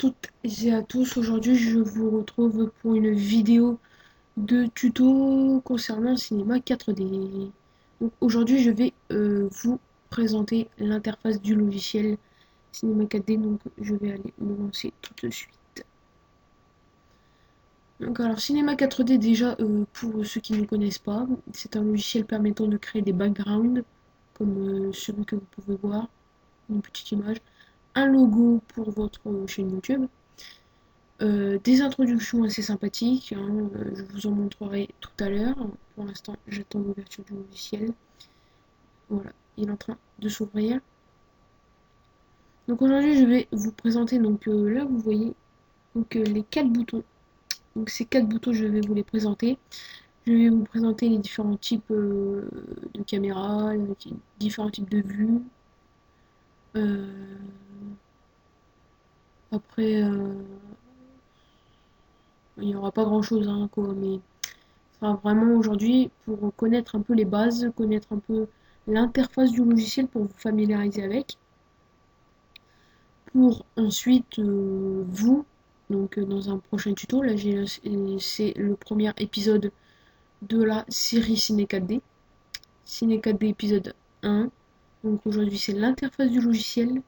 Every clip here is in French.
toutes et à tous, aujourd'hui je vous retrouve pour une vidéo de tuto concernant Cinema 4D. Donc aujourd'hui je vais vous présenter l'interface du logiciel Cinema 4D, donc je vais aller le lancer tout de suite. Donc alors Cinema 4D déjà, pour ceux qui ne connaissent pas, c'est un logiciel permettant de créer des backgrounds comme celui que vous pouvez voir, une petite image, un logo pour votre chaîne YouTube. Des introductions assez sympathiques, hein, je vous en montrerai tout à l'heure. Pour l'instant, j'attends l'ouverture du logiciel. Voilà, il est en train de s'ouvrir. Donc aujourd'hui, je vais vous présenter, donc là vous voyez donc, les 4 boutons. Donc ces 4 boutons, je vais vous les présenter. Je vais vous présenter les différents types de caméras, les différents types de vues. Euh, après, il n'y aura pas grand chose, hein, quoi, mais enfin, vraiment aujourd'hui pour connaître un peu les bases, connaître un peu l'interface du logiciel pour vous familiariser avec. Pour ensuite vous, donc dans un prochain tuto, là c'est le premier épisode de la série Ciné 4D. Ciné 4D épisode 1. Donc aujourd'hui c'est l'interface du logiciel.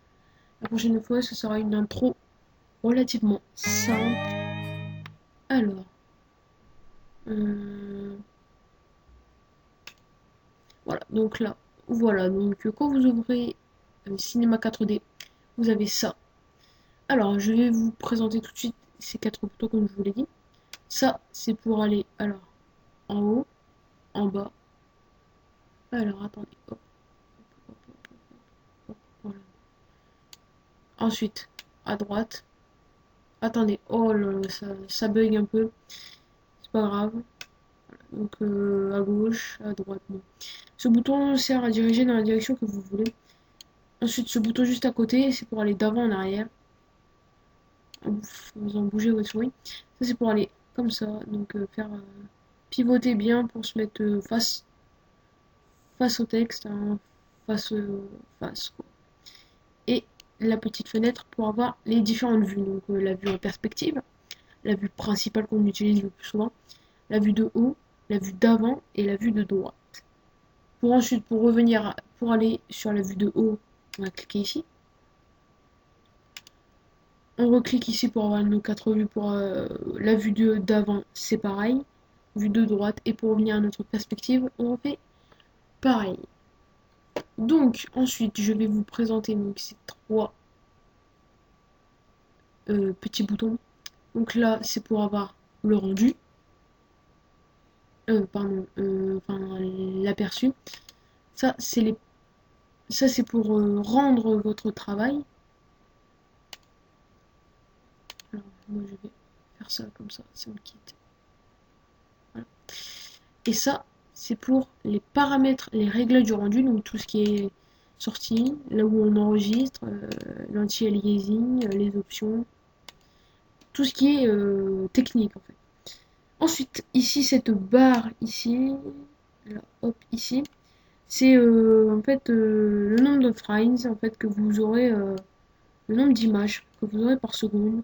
La prochaine fois ce sera une intro relativement simple. Alors, euh, voilà, donc là, voilà, donc quand vous ouvrez Cinéma 4D, vous avez ça. Alors, je vais vous présenter tout de suite ces 4 boutons comme je vous l'ai dit. Ça, c'est pour aller, alors, en haut, en bas. Alors, attendez, hop, hop, hop, hop, voilà. Ensuite, à droite. Attendez, oh là là, ça bug un peu. C'est pas grave. Donc, à gauche, à droite, bon. Ce bouton sert à diriger dans la direction que vous voulez. Ensuite, ce bouton juste à côté, c'est pour aller d'avant en arrière. En faisant bouger votre souris. Ça, c'est pour aller comme ça. Donc, faire pivoter bien pour se mettre face au texte, hein, face quoi. Et la petite fenêtre pour avoir les différentes vues. Donc, la vue en perspective, la vue principale qu'on utilise le plus souvent, la vue de haut, la vue d'avant et la vue de droite. Pour ensuite, pour revenir, pour aller sur la vue de haut, on va cliquer ici. On reclique ici pour avoir nos 4 vues. Pour la vue d'avant, c'est pareil. Vue de droite. Et pour revenir à notre perspective, on refait pareil. Donc, ensuite, je vais vous présenter donc, ces 3 petits boutons. Donc là, c'est pour avoir le rendu. Pardon, enfin, l'aperçu. Ça, c'est pour rendre votre travail. Alors, moi, je vais faire ça comme ça me quitte. Voilà. Et ça, c'est pour les paramètres, les réglages du rendu, donc tout ce qui est sorti, là où on enregistre, l'anti-aliasing, les options, tout ce qui est technique en fait. Ensuite, ici, cette barre ici, là, hop, ici, c'est en fait le nombre de frames en fait que vous aurez, le nombre d'images que vous aurez par seconde.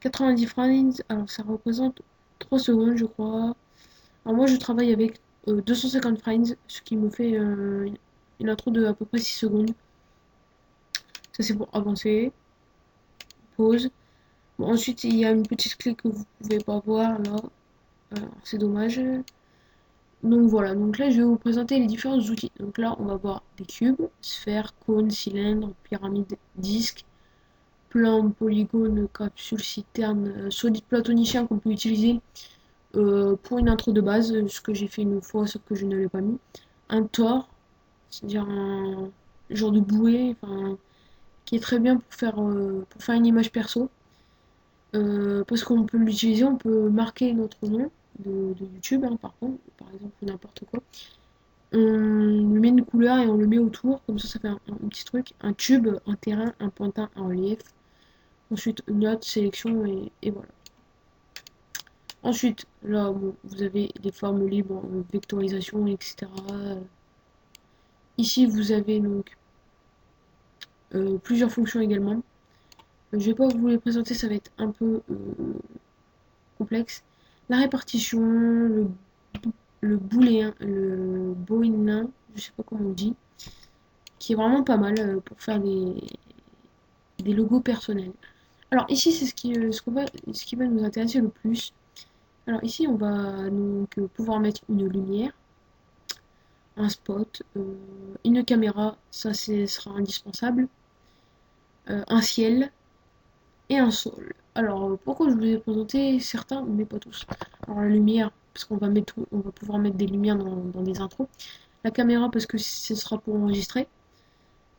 90 frames, alors ça représente 3 secondes, je crois. Alors moi, je travaille avec 250 frames, ce qui me fait une intro de à peu près 6 secondes. Ça, c'est pour avancer. Pause. Bon, ensuite, il y a une petite clé que vous pouvez pas voir là. C'est dommage. Donc voilà, donc là je vais vous présenter les différents outils. Donc là on va voir des cubes, sphères, cônes, cylindres, pyramides, disques, plans, polygones, capsules, citernes, solides platoniciens qu'on peut utiliser pour une intro de base, ce que j'ai fait une fois sauf que je ne l'ai pas mis. Un tor, c'est-à-dire un genre de bouée, enfin, qui est très bien pour faire une image perso. Parce qu'on peut l'utiliser, on peut marquer notre nom de YouTube, hein, par exemple, n'importe quoi. On lui met une couleur et on le met autour, comme ça fait un petit truc, un tube, un terrain, un pointin, un relief. Ensuite, note, sélection et voilà. Ensuite, là, bon, vous avez des formes libres, vectorisation, etc. Ici, vous avez donc plusieurs fonctions également. Je vais pas vous les présenter, ça va être un peu complexe. La répartition, le booléen, le booléen, je sais pas comment on dit, qui est vraiment pas mal pour faire des logos personnels. Alors ici, c'est ce qui va nous intéresser le plus. Alors ici, on va donc pouvoir mettre une lumière, un spot, une caméra, ça sera indispensable, un ciel et un sol. Alors pourquoi je vous ai présenté certains, mais pas tous. Alors la lumière, parce on va pouvoir mettre des lumières dans des intros. La caméra, parce que ce sera pour enregistrer.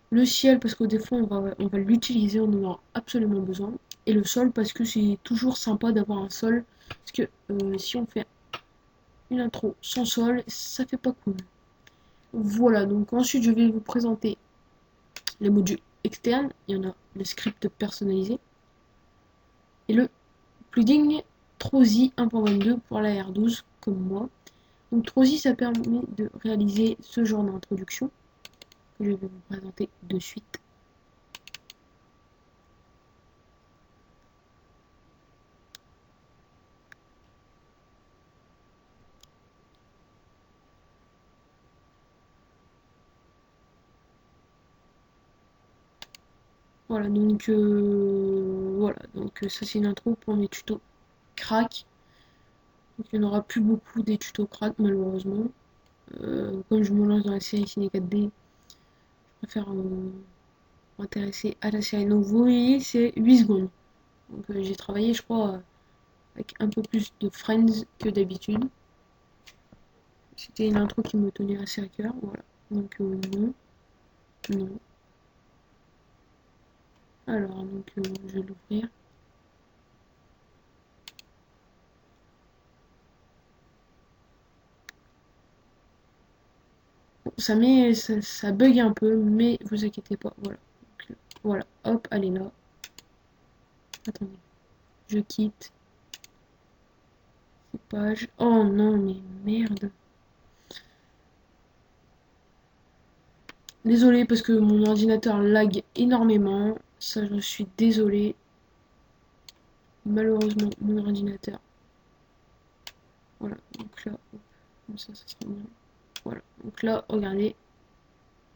Le ciel, parce que des fois on va l'utiliser, on en aura absolument besoin. Et le sol, parce que c'est toujours sympa d'avoir un sol. Parce que si on fait une intro sans sol, ça fait pas cool. Voilà, donc ensuite je vais vous présenter les modules externes. Il y en a le script personnalisé et le plugin Trozy 1.22 pour la R12 comme moi. Donc Trozy, ça permet de réaliser ce genre d'introduction que je vais vous présenter de suite. Voilà, donc ça c'est une intro pour mes tutos crack. Donc il n'y en aura plus beaucoup des tutos crack malheureusement. Comme je me lance dans la série Ciné 4D, je préfère m'intéresser à la série. Donc vous voyez, c'est 8 secondes. Donc j'ai travaillé, je crois, avec un peu plus de Friends que d'habitude. C'était une intro qui me tenait assez à cœur, voilà. Donc non, non. Alors, donc je vais l'ouvrir. Ça bug un peu, mais vous inquiétez pas, voilà. Donc, voilà, hop, allez là. Attendez, je quitte ces pages. Oh non, mais merde. Désolé parce que mon ordinateur lag énormément. Ça, je suis désolé. Malheureusement, mon ordinateur. Voilà, donc là, hop, comme ça sera bien. Voilà, donc là, regardez.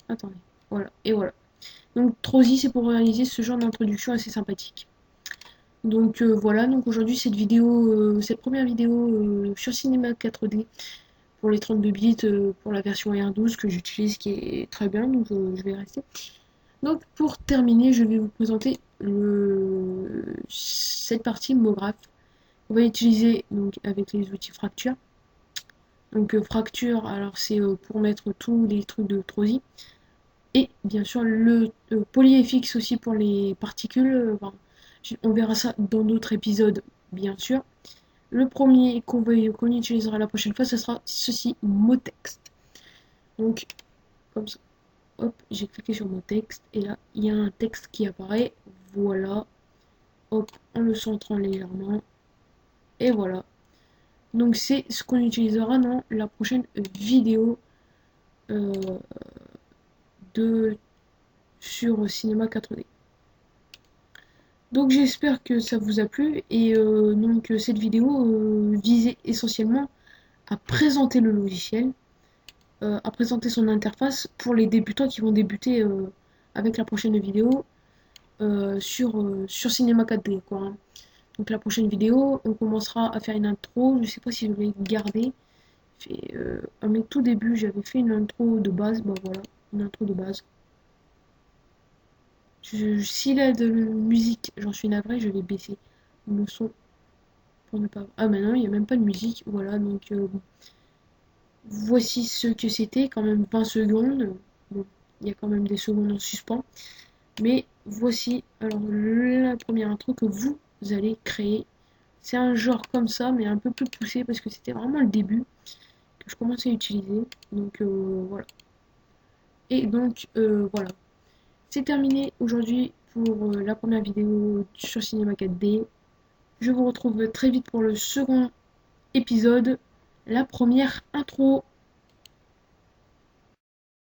Attendez, voilà, et voilà. Donc Trozy, c'est pour réaliser ce genre d'introduction assez sympathique. Donc voilà, donc aujourd'hui cette première vidéo sur Cinema 4D pour les 32 bits pour la version R12 que j'utilise qui est très bien, donc je vais rester. Donc pour terminer, je vais vous présenter cette partie MoGraph. On va utiliser donc avec les outils Fracture. Donc Fracture, alors c'est pour mettre tous les trucs de Trozy. Et bien sûr le PolyFX aussi pour les particules. Enfin, on verra ça dans d'autres épisodes, bien sûr. Le premier qu'on utilisera la prochaine fois, ce sera ceci, MoText. Donc, comme ça, hop, j'ai cliqué sur MoText et là, il y a un texte qui apparaît. Voilà, hop, en le centrant légèrement. Et voilà. Donc, c'est ce qu'on utilisera dans la prochaine vidéo euh, sur Cinéma 4D. Donc j'espère que ça vous a plu et donc cette vidéo visait essentiellement à présenter le logiciel, à présenter son interface pour les débutants qui vont débuter avec la prochaine vidéo sur Cinema 4D quoi, hein. Donc la prochaine vidéo, on commencera à faire une intro, je sais pas si je vais garder. À mes tout débuts, j'avais fait une intro de base, bah voilà, une intro de base. S'il a de la musique, j'en suis navré, je vais baisser le son pour ne pas. Ah, maintenant il n'y a même pas de musique, voilà, donc voici ce que c'était, quand même 20 secondes. Bon, il y a quand même des secondes en suspens, mais voici alors la première intro que vous allez créer. C'est un genre comme ça, mais un peu plus poussé parce que c'était vraiment le début que je commençais à utiliser. Donc voilà. Et donc voilà. C'est terminé aujourd'hui pour la première vidéo sur Cinéma 4D. Je vous retrouve très vite pour le second épisode, la première intro.